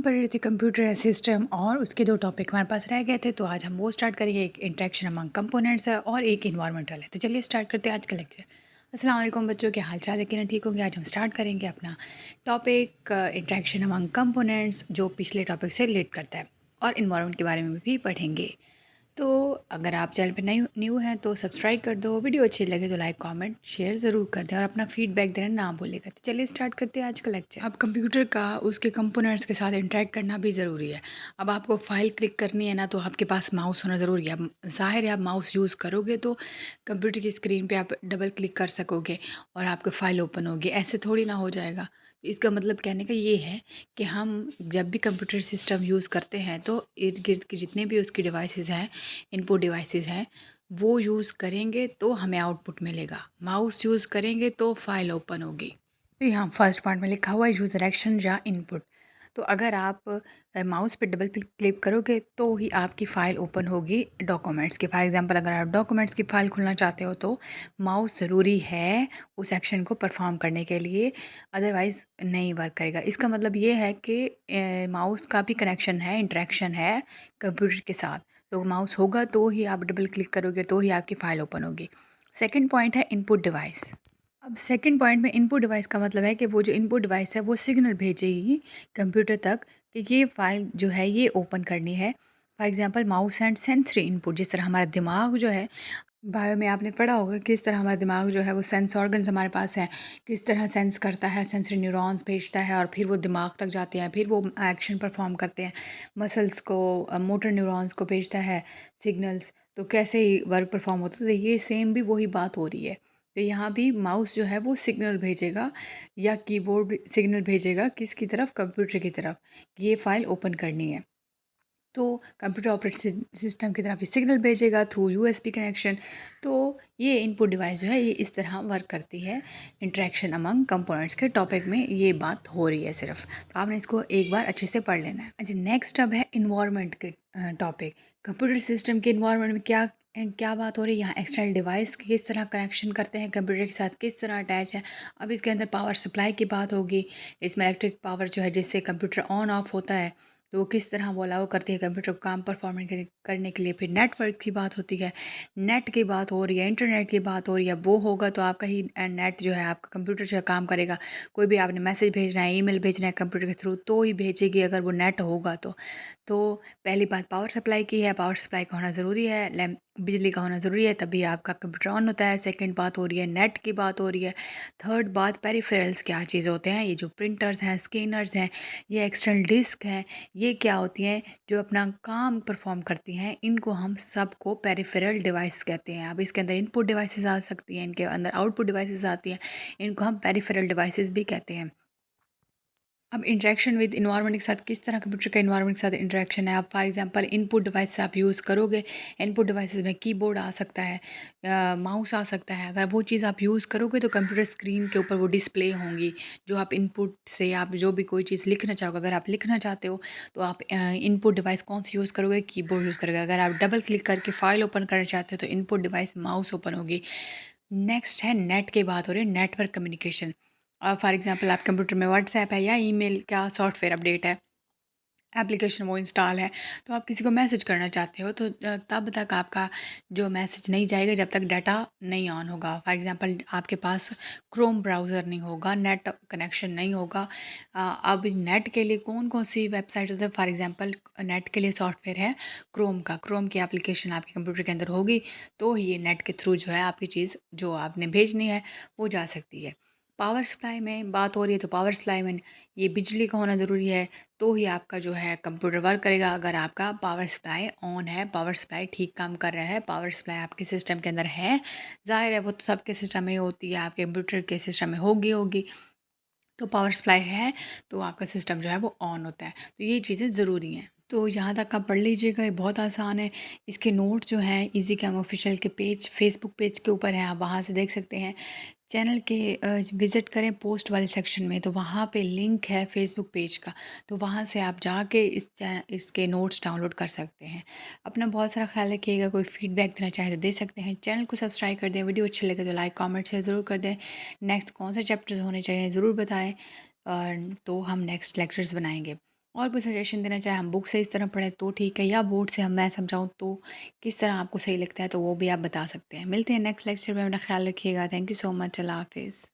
हम पढ़ रहे थे कंप्यूटर सिस्टम और उसके 2 टॉपिक हमारे पास रह गए थे, तो आज हम वो स्टार्ट करेंगे। एक इंटरेक्शन अमंग कंपोनेंट्स है और एक इन्वायरमेंटल है। तो चलिए स्टार्ट करते हैं आज का लेक्चर। अस्सलाम वालेकुम बच्चों, क्या हाल चाल है? कि ना ठीक होंगे। आज हम स्टार्ट करेंगे अपना टॉपिक इंटरेक्शन अमंग कंपोनेंट्स, जो पिछले टॉपिक से रिलेट करता है, और इन्वायरमेंट के बारे में भी पढ़ेंगे। तो अगर आप चैनल पर न्यू न्यू हैं तो सब्सक्राइब कर दो, वीडियो अच्छी लगे तो लाइक कमेंट शेयर ज़रूर कर दें और अपना फीडबैक देना ना भूलिएगा। तो चलिए स्टार्ट करते हैं आज का लेक्चर। अब कंप्यूटर का उसके कंपोनेंट्स के साथ इंटरेक्ट करना भी ज़रूरी है। अब आपको फाइल क्लिक करनी है ना, तो आपके पास माउस होना ज़रूरी है। अब ज़ाहिर है, आप माउस यूज़ करोगे तो कंप्यूटर की स्क्रीन पे आप डबल क्लिक कर सकोगे और आपकी फ़ाइल ओपन होगी। ऐसे थोड़ी ना हो जाएगा। तो इसका मतलब कहने का ये है कि हम जब भी कंप्यूटर सिस्टम यूज़ करते हैं तो इर्द गिर्द के जितने भी उसकी डिवाइसेस हैं, इनपुट डिवाइसेस हैं, वो यूज़ करेंगे तो हमें आउटपुट मिलेगा। माउस यूज़ करेंगे तो फाइल ओपन होगी। तो यहाँ फर्स्ट पार्ट में लिखा हुआ है यूज़र एक्शन या इनपुट। तो अगर आप माउस पे डबल क्लिक करोगे तो ही आपकी फ़ाइल ओपन होगी डॉक्यूमेंट्स की। फॉर एग्जांपल, अगर आप डॉक्यूमेंट्स की फ़ाइल खोलना चाहते हो तो माउस ज़रूरी है उस एक्शन को परफॉर्म करने के लिए, अदरवाइज़ नहीं वर्क करेगा। इसका मतलब ये है कि माउस का भी कनेक्शन है, इंटरेक्शन है कंप्यूटर के साथ। तो माउस होगा तो ही आप डबल क्लिक करोगे तो ही आपकी फ़ाइल ओपन होगी। सेकंड पॉइंट है इनपुट डिवाइस। अब सेकंड पॉइंट में इनपुट डिवाइस का मतलब है कि वो जो इनपुट डिवाइस है वो सिग्नल भेजेगी कंप्यूटर तक कि ये फ़ाइल जो है ये ओपन करनी है। For example, mouse and sensory input. जिस तरह हमारा दिमाग जो है, बायो में आपने पढ़ा होगा किस तरह हमारा दिमाग जो है वो सेंस ऑर्गन्स हमारे पास हैं, किस तरह सेंस करता है, सेंसरी न्यूरॉन्स भेजता है और फिर वो दिमाग तक जाते हैं, फिर वो एक्शन परफॉर्म करते हैं। मसल्स को, मोटर न्यूरॉन्स को भेजता है सिग्नल्स। तो कैसे ही वर्क परफॉर्म होता है, तो ये सेम भी वही बात हो रही है। तो यहाँ भी माउस जो है वो सिग्नल भेजेगा या कीबोर्ड भी सिग्नल भेजेगा किसकी तरफ, कंप्यूटर की तरफ, कि ये फ़ाइल ओपन करनी है। तो कंप्यूटर ऑपरेटिंग सिस्टम की तरफ भी सिग्नल भेजेगा थ्रू यूएसबी कनेक्शन। तो ये इनपुट डिवाइस जो है ये इस तरह वर्क करती है। इंटरेक्शन अमंग कंपोनेंट्स के टॉपिक में ये बात हो रही है सिर्फ, तो आपने इसको एक बार अच्छे से पढ़ लेना है। अच्छा, नेक्स्ट अब है इन्वायरमेंट के टॉपिक। कंप्यूटर सिस्टम के इन्वायरमेंट में क्या क्या बात हो रही है। यहाँ एक्सटर्नल डिवाइस किस तरह कनेक्शन करते हैं कंप्यूटर के साथ, किस तरह अटैच है। अब इसके अंदर पावर सप्लाई की बात होगी। इसमें इलेक्ट्रिक पावर जो है जिससे कंप्यूटर ऑन ऑफ होता है, तो वो किस तरह वो अलाउ करती है कंप्यूटर को काम परफॉर्मेंस करने के लिए। फिर नेटवर्क की बात होती है, नेट की बात हो रही है, इंटरनेट की बात हो रही है। वो होगा तो आपका ही नेट जो है, आपका कंप्यूटर जो है काम करेगा। कोई भी आपने मैसेज भेजना है, ईमेल भेजना है कंप्यूटर के थ्रू तो ही भेजेगी अगर वो नेट होगा तो पहली बात पावर सप्लाई की है, पावर सप्लाई का होना ज़रूरी है, लैम्प बिजली का होना ज़रूरी है, तभी आपका कंप्यूटर ऑन होता है। सेकंड बात हो रही है नेट की बात हो रही है। थर्ड बात पेरिफेरल्स क्या चीज़ होते हैं। ये जो प्रिंटर्स हैं, स्कैनर्स हैं, ये एक्सटर्नल डिस्क हैं, ये क्या होती हैं जो अपना काम परफॉर्म करती हैं। इनको हम सबको पेरिफेरल डिवाइस कहते हैं। अब इसके अंदर इनपुट डिवाइसेस आ सकती हैं, इनके अंदर आउटपुट डिवाइसेस आती हैं, इनको हम पेरिफेरल डिवाइसेस भी कहते हैं। अब इंटरेक्शन विद इन्वायरमेंट के साथ किस तरह कंप्यूटर का इन्वायरमेंट के साथ इंटरेक्शन है। आप फॉर एग्जांपल इनपुट डिवाइस से आप यूज़ करोगे, इनपुट डिवाइसेस में कीबोर्ड आ सकता है, माउस आ सकता है। अगर वो चीज़ आप यूज़ करोगे तो कंप्यूटर स्क्रीन के ऊपर वो डिस्प्ले होंगी। जो आप इनपुट से आप जो भी कोई चीज़ लिखना चाहोगे, अगर आप लिखना चाहते हो तो आप इनपुट डिवाइस कौन सी यूज़ करोगे, कीबोर्ड यूज़ करोगे। अगर आप डबल क्लिक करके फाइल ओपन करना चाहते हो तो इनपुट डिवाइस माउस ओपन होगी। नेक्स्ट है नेट की बात हो रही है, नेटवर्क कम्युनिकेशन। फॉर एग्जांपल, आप कंप्यूटर में व्हाट्सएप है या ईमेल का सॉफ्टवेयर अपडेट है, एप्लीकेशन वो इंस्टॉल है, तो आप किसी को मैसेज करना चाहते हो तो तब तक आपका जो मैसेज नहीं जाएगा जब तक डाटा नहीं ऑन होगा। फॉर एग्जांपल, आपके पास क्रोम ब्राउज़र नहीं होगा, नेट कनेक्शन नहीं होगा। अब नेट के लिए कौन कौन सी वेबसाइट होती है। फॉर एग्जांपल, नेट के लिए सॉफ्टवेयर है क्रोम का। क्रोम की एप्लीकेशन आपके कंप्यूटर के अंदर होगी तो ये नेट के थ्रू जो है आपकी चीज़ जो आपने भेजनी है वो जा सकती है। पावर सप्लाई में बात हो रही है तो पावर सप्लाई में ये बिजली का होना ज़रूरी है, तो ही आपका जो है कंप्यूटर वर्क करेगा। अगर आपका पावर सप्लाई ऑन है, पावर सप्लाई ठीक काम कर रहा है, पावर सप्लाई आपके सिस्टम के अंदर है, ज़ाहिर है वो तो सबके सिस्टम में होती है, आपके कंप्यूटर के सिस्टम में होगी होगी। तो पावर सप्लाई है तो आपका सिस्टम जो है वो ऑन होता है। तो ये चीज़ें ज़रूरी हैं। तो यहाँ तक आप पढ़ लीजिएगा, ये बहुत आसान है। इसके नोट्स जो हैं इजी कैम ऑफिशियल के पेज, फेसबुक पेज के ऊपर हैं, आप वहाँ से देख सकते हैं। चैनल के विज़िट करें पोस्ट वाले सेक्शन में, तो वहाँ पे लिंक है फेसबुक पेज का, तो वहाँ से आप जाके इसके नोट्स डाउनलोड कर सकते हैं। अपना बहुत सारा ख्याल रखिएगा। कोई फीडबैक देना चाहे तो दे सकते हैं। चैनल को सब्सक्राइब कर दें, वीडियो अच्छी लगे तो लाइक कमेंट शेयर ज़रूर कर दें। नेक्स्ट कौन से चैप्टर्स होने चाहिए ज़रूर बताएं, और तो हम नेक्स्ट लेक्चर्स बनाएंगे। और भी सजेशन देना चाहे हम बुक से इस तरह पढ़ें तो ठीक है, या बोर्ड से हम मैं समझाऊँ तो किस तरह आपको सही लगता है, तो वो भी आप बता सकते हैं। मिलते हैं नेक्स्ट लेक्चर में, अपना ख्याल रखिएगा। Thank you so much. अल्लाह हाफ़िज़।